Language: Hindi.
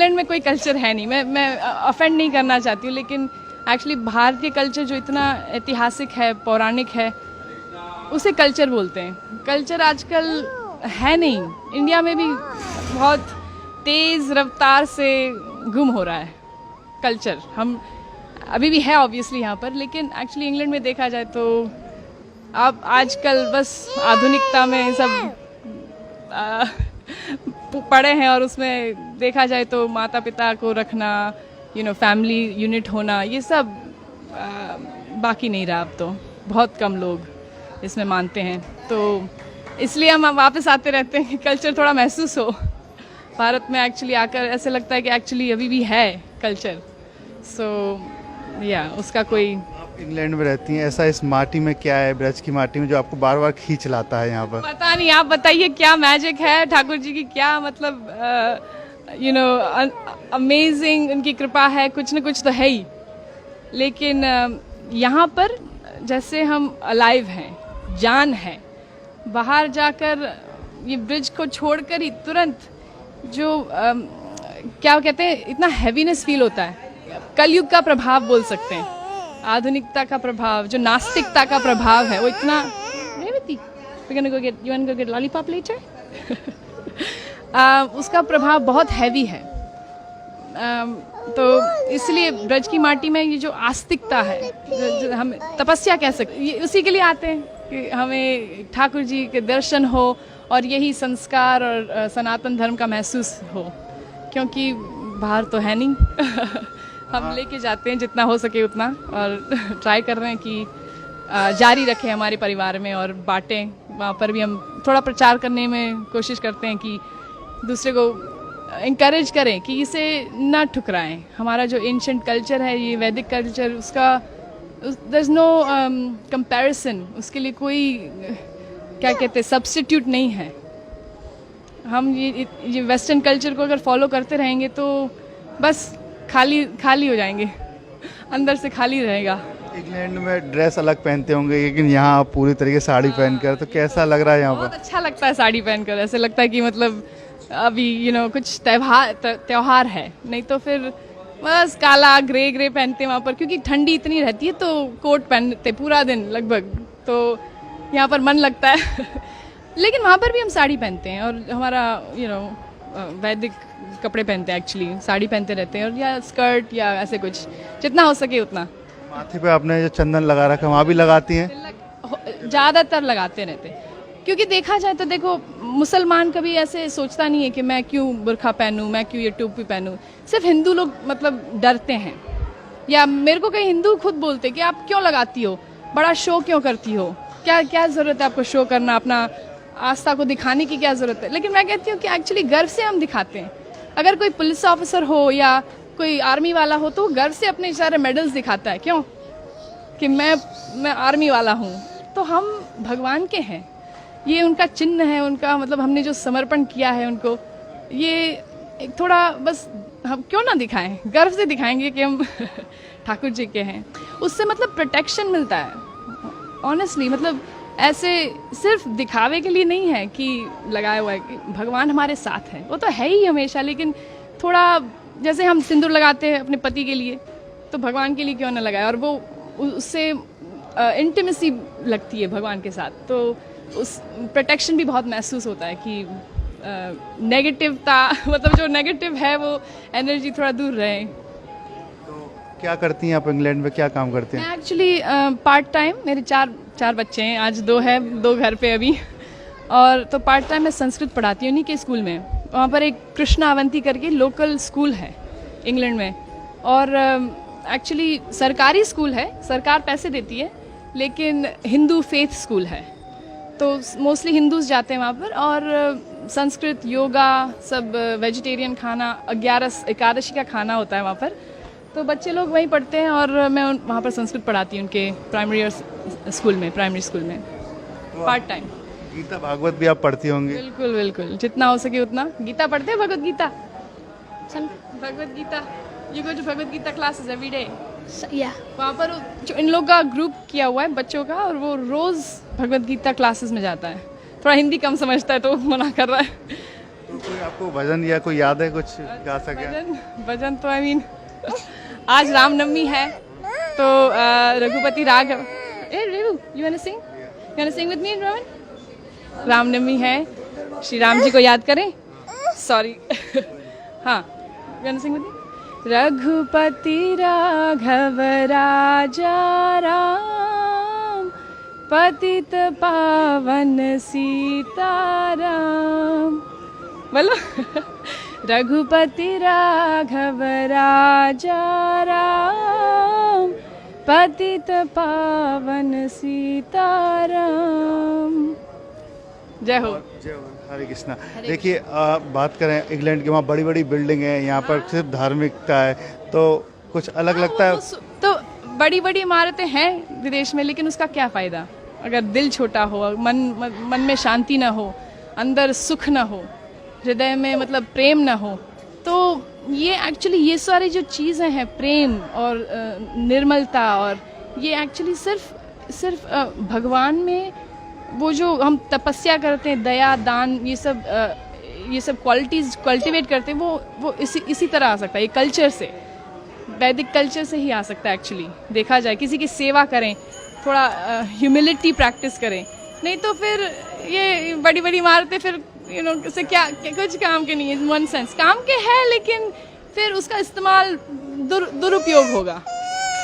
इंग्लैंड में कोई कल्चर है नहीं। मैं ऑफेंड नहीं करना चाहती हूँ, लेकिन एक्चुअली भारतीय कल्चर जो इतना ऐतिहासिक है, पौराणिक है, उसे कल्चर बोलते हैं। कल्चर आजकल है नहीं। इंडिया में भी बहुत तेज़ रफ्तार से गुम हो रहा है कल्चर। हम अभी भी है ऑब्वियसली यहाँ पर, लेकिन एक्चुअली इंग्लैंड में देखा जाए तो अब आजकल बस आधुनिकता में सब पड़े हैं, और उसमें देखा जाए तो माता पिता को रखना, फैमिली यूनिट होना, ये सब बाकी नहीं रहा। अब तो बहुत कम लोग इसमें मानते हैं, तो इसलिए हम वापस आते रहते हैं कि कल्चर थोड़ा महसूस हो भारत में। एक्चुअली आकर ऐसे लगता है कि एक्चुअली अभी भी है कल्चर। सो उसका कोई। आप इंग्लैंड में रहती हैं, ऐसा इस माटी में क्या है, ब्रज की माटी में, जो आपको बार बार खींच लाता है यहाँ पर? पता नहीं, आप बताइए क्या मैजिक है ठाकुर जी की, क्या मतलब अमेजिंग उनकी कृपा है, कुछ न कुछ तो है ही। लेकिन यहाँ पर जैसे हम अलाइव हैं, जान है। बाहर जाकर ये ब्रिज को छोड़कर ही तुरंत जो क्या कहते हैं, इतना हैवीनेस फील होता है। कलयुग का प्रभाव बोल सकते हैं, आधुनिकता का प्रभाव, जो नास्तिकता का प्रभाव है, वो इतना। लॉलीपॉप लेटर उसका प्रभाव बहुत हैवी है। तो इसलिए ब्रज की माटी में ये जो आस्तिकता है, जो हम तपस्या कह सकते, ये उसी के लिए आते हैं कि हमें ठाकुर जी के दर्शन हो और यही संस्कार और सनातन धर्म का महसूस हो, क्योंकि बाहर तो है नहीं। हम लेके जाते हैं जितना हो सके उतना, और ट्राई कर रहे हैं कि जारी रखें हमारे परिवार में और बांटें। वहाँ पर भी हम थोड़ा प्रचार करने में कोशिश करते हैं कि दूसरे को इंकरेज करें कि इसे ना ठुकराएं। हमारा जो एंशिएंट कल्चर है, ये वैदिक कल्चर, उसका देयर इज नो कंपैरिजन, उसके लिए कोई क्या कहते हैं सब्स्टिट्यूट नहीं है। हम ये वेस्टर्न कल्चर को अगर फॉलो करते रहेंगे तो बस खाली हो जाएंगे, अंदर से खाली रहेगा। इंग्लैंड में ड्रेस अलग पहनते होंगे, लेकिन यहाँ आप पूरी तरीके से साड़ी पहनकर, तो कैसा लग रहा है यहाँ पर? बहुत अच्छा लगता है साड़ी पहनकर। ऐसे लगता है कि मतलब अभी कुछ त्योहार है, नहीं तो फिर बस काला ग्रे पहनते हैं वहाँ पर, क्योंकि ठंडी इतनी रहती है तो कोट पहनते पूरा दिन लगभग, तो यहाँ पर मन लगता है। लेकिन वहाँ पर भी हम साड़ी पहनते हैं, और हमारा वैदिक कपड़े पहनते हैं, एक्चुअली साड़ी पहनते रहते हैं, और या स्कर्ट या ऐसे कुछ, जितना हो सके उतना। माथे पे आपने जो चंदन लगा रखा है, वहाँ भी लगाती हैं? ज़्यादातर लगाते रहते हैं, क्योंकि देखा जाए तो देखो, मुसलमान कभी ऐसे सोचता नहीं है कि मैं क्यों बुर्खा पहनूं, मैं क्यों ये टोपी पहनूं। सिर्फ हिंदू लोग मतलब डरते हैं, या मेरे को कई हिंदू खुद बोलते कि आप क्यों लगाती हो, बड़ा शो क्यों करती हो, क्या ज़रूरत है आपको शो करना, अपना आस्था को दिखाने की क्या ज़रूरत है। लेकिन मैं कहती हूँ कि एक्चुअली गर्व से हम दिखाते हैं। अगर कोई पुलिस ऑफिसर हो या कोई आर्मी वाला हो, तो गर्व से अपने सारे मेडल्स दिखाता है, क्यों, कि मैं आर्मी वाला हूँ। तो हम भगवान के हैं, ये उनका चिन्ह है, उनका मतलब हमने जो समर्पण किया है उनको, ये एक थोड़ा बस हम क्यों ना दिखाएं, गर्व से दिखाएंगे कि हम ठाकुर जी के हैं। उससे मतलब प्रोटेक्शन मिलता है ऑनेस्टली। मतलब ऐसे सिर्फ दिखावे के लिए नहीं है कि लगाया हुआ है, कि भगवान हमारे साथ है, वो तो है ही हमेशा। लेकिन थोड़ा जैसे हम सिंदूर लगाते हैं अपने पति के लिए, तो भगवान के लिए क्यों ना लगाए, और वो उससे इंटीमेसी लगती है भगवान के साथ, तो उस प्रोटेक्शन भी बहुत महसूस होता है कि नेगेटिवता मतलब जो नेगेटिव है वो एनर्जी थोड़ा दूर रहे। तो क्या करती हैं आप इंग्लैंड में, क्या काम करते हैं? मैं एक्चुअली पार्ट टाइम, मेरे चार बच्चे हैं, आज 2 है, 2 घर पे अभी, और तो पार्ट टाइम मैं संस्कृत पढ़ाती हूँ उन्हीं के स्कूल में। वहाँ पर एक कृष्णा अवंती करके लोकल स्कूल है इंग्लैंड में, और एक्चुअली सरकारी स्कूल है, सरकार पैसे देती है, लेकिन हिंदू फेथ स्कूल है, तो मोस्टली हिंदूज जाते हैं वहाँ पर। और संस्कृत, योगा, सब वेजिटेरियन खाना, 11 एकादशी का खाना होता है वहाँ पर, तो बच्चे लोग वहीं पढ़ते हैं, और मैं वहाँ पर संस्कृत पढ़ाती हूँ उनके प्राइमरी स्कूल में पार्ट टाइम। गीता भागवत भी आप पढ़ती होंगी? बिल्कुल बिल्कुल, जितना हो सके उतना। गीता पढ़ते हैं, Bhagavad Gita, Bhagavad Gita, you go to Bhagavad Gita classes every day? वहाँ पर जो इन लोग का ग्रुप किया हुआ है बच्चों का, और वो रोज़ भगवत गीता क्लासेस में जाता है। थोड़ा हिंदी कम समझता है तो मना कर रहा है। कोई आपको भजन या कोई याद है कुछ गा सके? भजन भजन तो आई मीन आज रामनवमी है तो Raghupati Raghav you want to sing with me Raman? Ramnavami है, श्री राम जी को याद करें। सॉरी हाँ, you want to sing with me? Raghupati Raghav Raja Ram, पतित पावन सीताराम। बोलो रघुपति राघव राजा राम, पतित पावन सीताराम। जय हो। जय हो, हरे कृष्णा। देखिए बात करें इंग्लैंड की, वहाँ बड़ी बड़ी बिल्डिंग है, यहाँ पर सिर्फ धार्मिकता है, तो कुछ अलग लगता है। तो बड़ी बड़ी इमारतें हैं विदेश में, लेकिन उसका क्या फ़ायदा अगर दिल छोटा हो, मन में शांति ना हो, अंदर सुख ना हो, हृदय में मतलब प्रेम ना हो। तो ये एक्चुअली ये सारी जो चीज़ें हैं, प्रेम और निर्मलता, और ये एक्चुअली सिर्फ भगवान में वो जो हम तपस्या करते हैं, दया दान, ये सब क्वालिटीज़ कल्टिवेट करते हैं, वो इसी तरह आ सकता है। ये कल्चर से, वैदिक कल्चर से ही आ सकता है एक्चुअली। देखा जाए किसी की सेवा करें, थोड़ा ह्यूमिलिटी प्रैक्टिस करें, नहीं तो फिर ये बड़ी बड़ी इमारतें फिर उससे क्या कुछ काम के नहीं है। वन सेंस काम के है, लेकिन फिर उसका इस्तेमाल दुरुपयोग होगा।